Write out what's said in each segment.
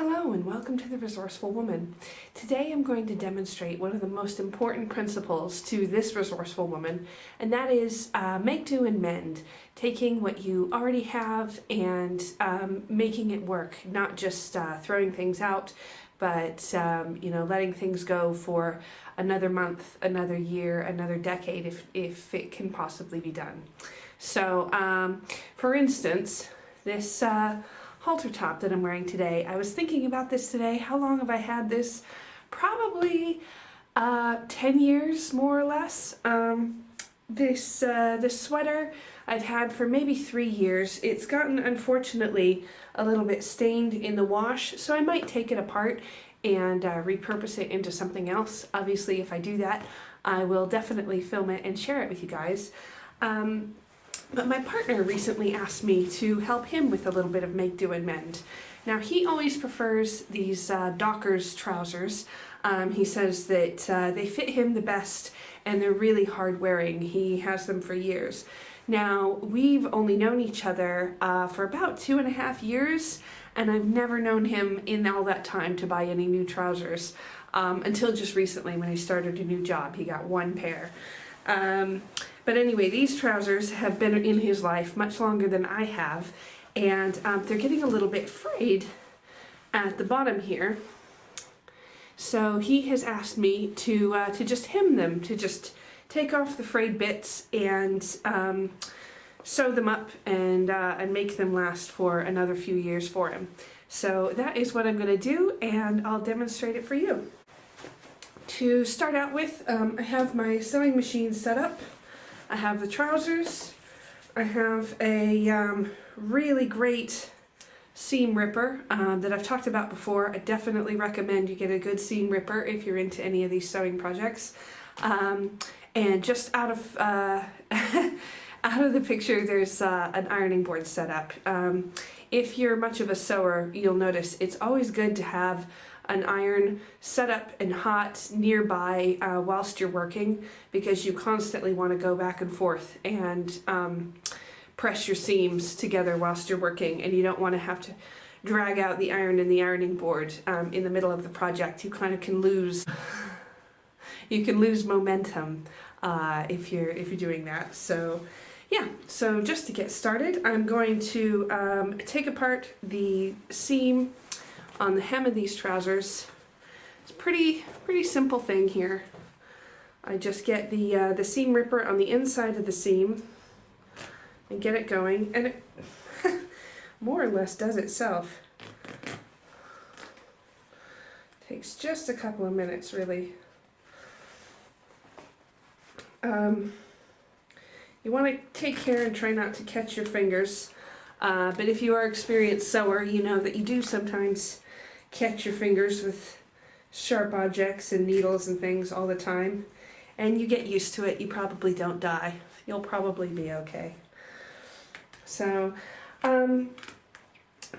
Hello and welcome to The Resourceful Woman. Today I'm going to demonstrate one of the most important principles to this resourceful woman, and that is make, do, and mend. Taking what you already have and making it work, not just throwing things out, but letting things go for another month, another year, another decade if it can possibly be done. So for instance, this halter top that I'm wearing today. I was thinking about this today. How long have I had this? Probably 10 years, more or less. This sweater I've had for maybe 3 years. It's gotten, unfortunately, a little bit stained in the wash, so I might take it apart and repurpose it into something else. Obviously, if I do that, I will definitely film it and share it with you guys. But my partner recently asked me to help him with a little bit of make, do, and mend. Now, he always prefers these Dockers trousers. He says that they fit him the best and they're really hard wearing. He has them for years. Now, we've only known each other for about 2.5 years, and I've never known him in all that time to buy any new trousers until just recently when he started a new job. He got one pair. But anyway, these trousers have been in his life much longer than I have, and they're getting a little bit frayed at the bottom here. So he has asked me to just hem them, to just take off the frayed bits and sew them up and make them last for another few years for him. So that is what I'm going to do, and I'll demonstrate it for you. To start out with, I have my sewing machine set up. I have the trousers. I have a really great seam ripper that I've talked about before. I definitely recommend you get a good seam ripper if you're into any of these sewing projects. And just out of out of the picture, there's an ironing board set up. If you're much of a sewer, you'll notice it's always good to have an iron set up and hot nearby whilst you're working, because you constantly want to go back and forth and press your seams together whilst you're working, and you don't want to have to drag out the iron and the ironing board in the middle of the project. You kind of can lose momentum if you're doing that. So yeah, so just to get started, I'm going to take apart the seam on the hem of these trousers. It's a pretty simple thing here. I just get the seam ripper on the inside of the seam and get it going, and it more or less does itself. Takes just a couple of minutes, really. You want to take care and try not to catch your fingers, but if you are an experienced sewer, you know that you do sometimes catch your fingers with sharp objects and needles and things all the time, and you get used to it. You probably don't die. You'll probably be okay. So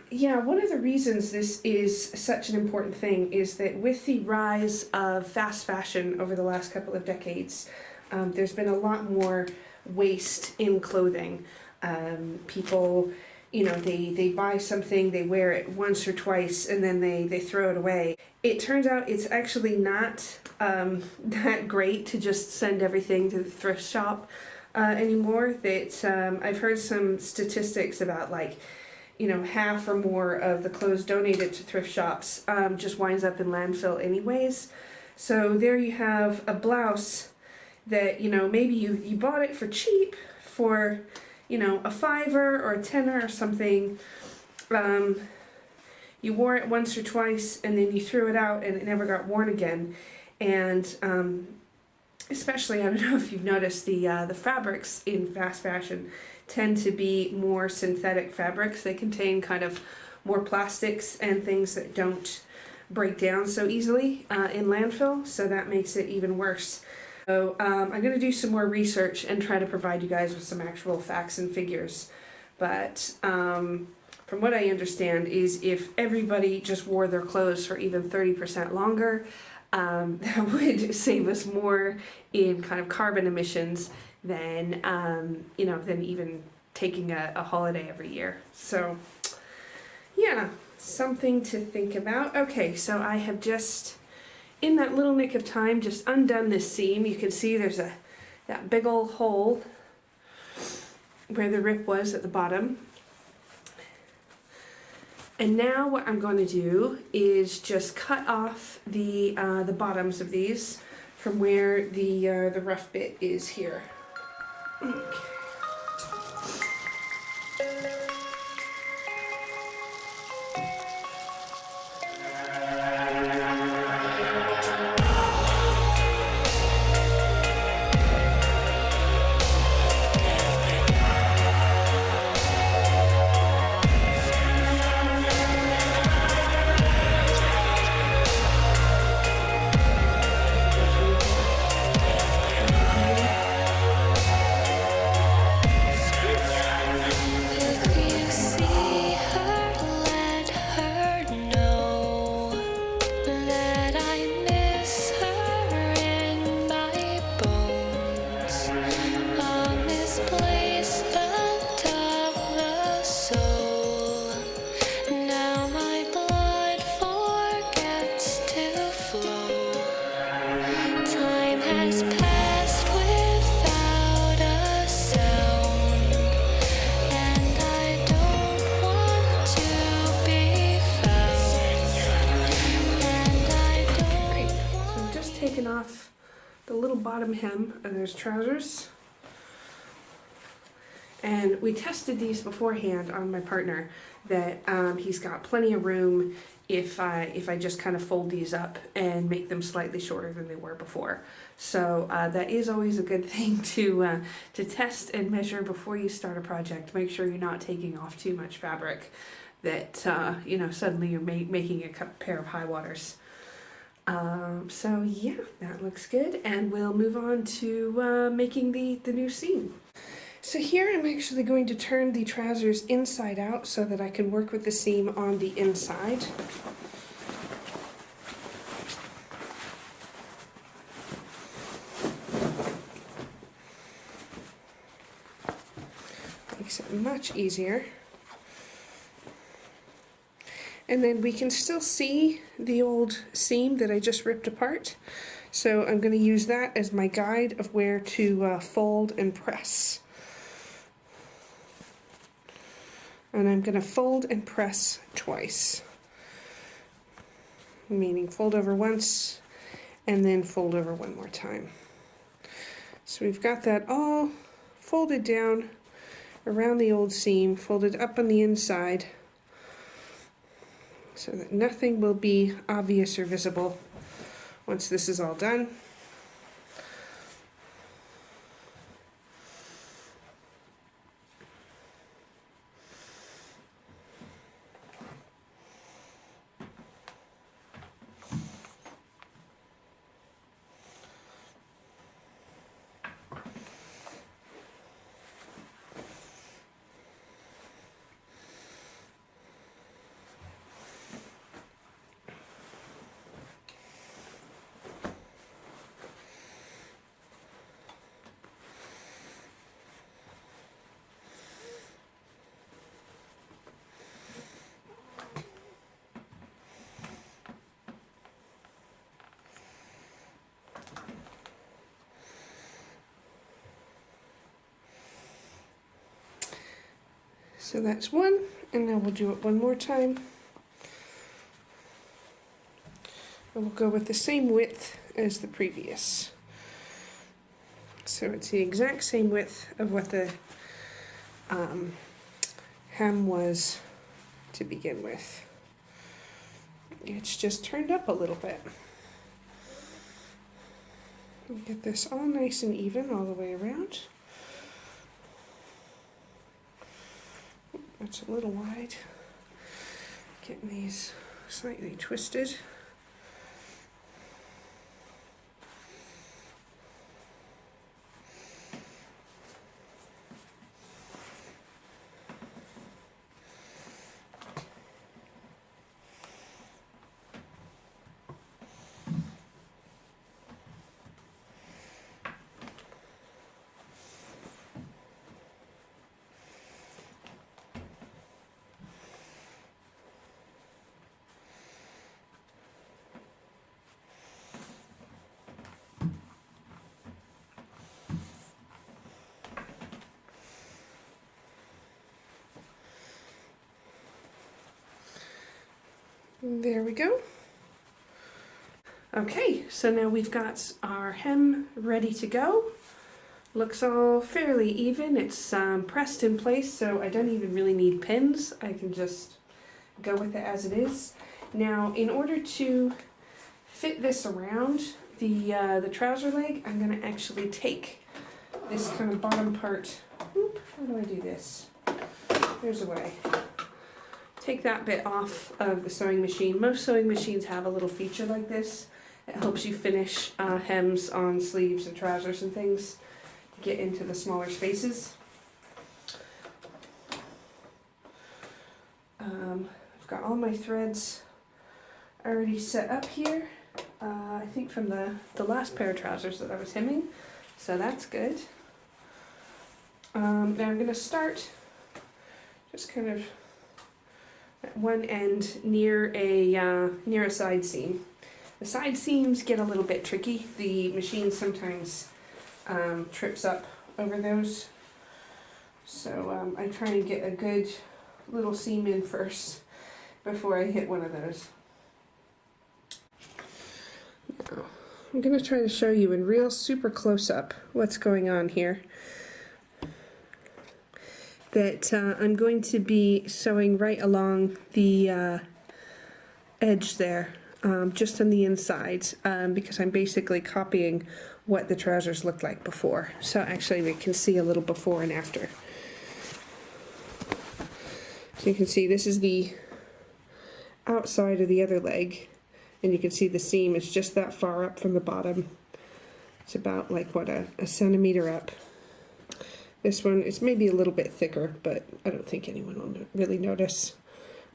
yeah, one of the reasons this is such an important thing is that with the rise of fast fashion over the last couple of decades, there's been a lot more waste in clothing. People, they buy something, they wear it once or twice, and then they throw it away. It turns out it's actually not that great to just send everything to the thrift shop anymore. That I've heard some statistics about, like, half or more of the clothes donated to thrift shops just winds up in landfill anyways. So there you have a blouse that, maybe you bought it for cheap, for a $5 or a $10 or something. You wore it once or twice and then you threw it out and it never got worn again. And especially, I don't know if you've noticed, the fabrics in fast fashion tend to be more synthetic fabrics. They contain kind of more plastics and things that don't break down so easily in landfill, so that makes it even worse. So I'm going to do some more research and try to provide you guys with some actual facts and figures. But from what I understand is if everybody just wore their clothes for even 30% longer, that would save us more in kind of carbon emissions than than even taking a holiday every year. So yeah, something to think about. Okay, so I have just, in that little nick of time, just undone this seam. You can see there's that big old hole where the rip was at the bottom. And now what I'm going to do is just cut off the bottoms of these from where the rough bit is here. Okay. Taken off the little bottom hem of those trousers, and we tested these beforehand on my partner that he's got plenty of room if I just kind of fold these up and make them slightly shorter than they were before. So that is always a good thing to test and measure before you start a project. Make sure you're not taking off too much fabric that you know, suddenly you're making a pair of high waters. So yeah, that looks good, and we'll move on to making the new seam. So here I'm actually going to turn the trousers inside out so that I can work with the seam on the inside. Makes it much easier. And then we can still see the old seam that I just ripped apart. So I'm going to use that as my guide of where to fold and press. And I'm going to fold and press twice. Meaning fold over once and then fold over one more time. So we've got that all folded down around the old seam, folded up on the inside, so that nothing will be obvious or visible once this is all done. So that's one, and now we'll do it one more time. And we'll go with the same width as the previous. So it's the exact same width of what the hem was to begin with. It's just turned up a little bit. We'll get this all nice and even all the way around. That's a little wide. Getting these slightly twisted. There we go. Okay, so now we've got our hem ready to go. Looks all fairly even. It's pressed in place, so I don't even really need pins. I can just go with it as it is. Now, in order to fit this around the trouser leg, I'm going to actually take this kind of bottom part. Oop, how do I do this? There's a way. Take that bit off of the sewing machine. Most sewing machines have a little feature like this. It helps you finish hems on sleeves and trousers and things to get into the smaller spaces. I've got all my threads already set up here. I think from the last pair of trousers that I was hemming, so that's good. Now I'm going to start just kind of at one end near a side seam. The side seams get a little bit tricky. The machine sometimes trips up over those, so I try and get a good little seam in first before I hit one of those. Now, I'm going to try to show you in real super close up what's going on here. That I'm going to be sewing right along the edge there, just on the inside, because I'm basically copying what the trousers looked like before. So actually we can see a little before and after. So you can see this is the outside of the other leg, and you can see the seam is just that far up from the bottom. It's about like what, a centimeter up. This one is maybe a little bit thicker, but I don't think anyone will really notice.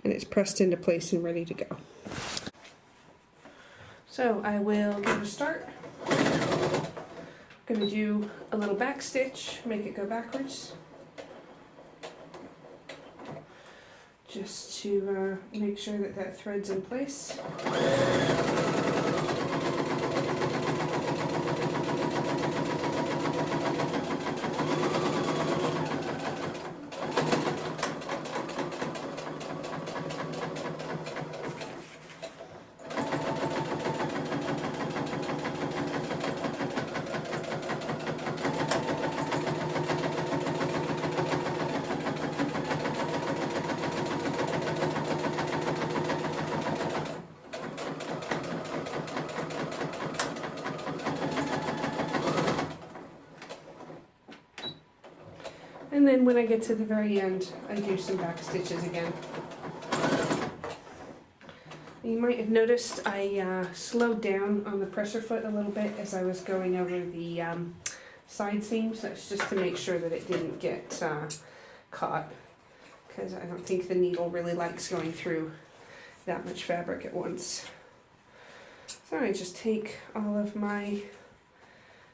And it's pressed into place and ready to go. So I will give it a start. I'm going to do a little back stitch, make it go backwards. Just to make sure that that thread's in place. And then when I get to the very end, I do some back stitches again. You might have noticed I slowed down on the presser foot a little bit as I was going over the side seams. That's just to make sure that it didn't get caught, because I don't think the needle really likes going through that much fabric at once. So I just take all of my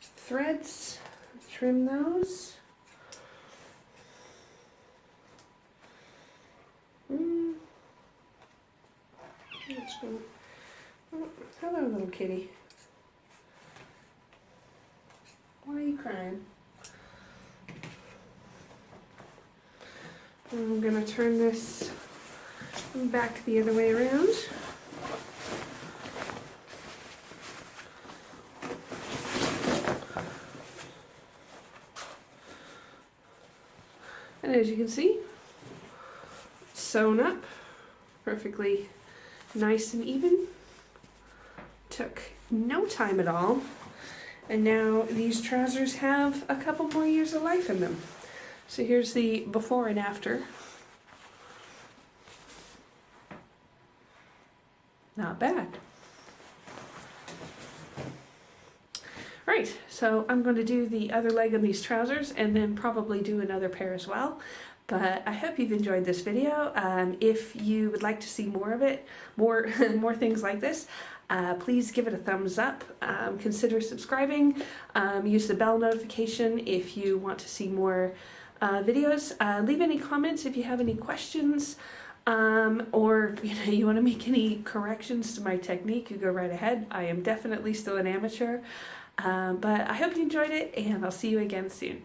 threads, trim those. Let's go. Oh, hello, little kitty. Why are you crying? I'm going to turn this back the other way around. And as you can see, it's sewn up perfectly nice and even. Took no time at all. And now these trousers have a couple more years of life in them. So here's the before and after. Not bad. Right, so I'm going to do the other leg of these trousers and then probably do another pair as well. But I hope you've enjoyed this video. If you would like to see more of it, more things like this, please give it a thumbs up. Consider subscribing. Use the bell notification if you want to see more videos. Leave any comments if you have any questions, or you want to make any corrections to my technique. You go right ahead. I am definitely still an amateur, but I hope you enjoyed it, and I'll see you again soon.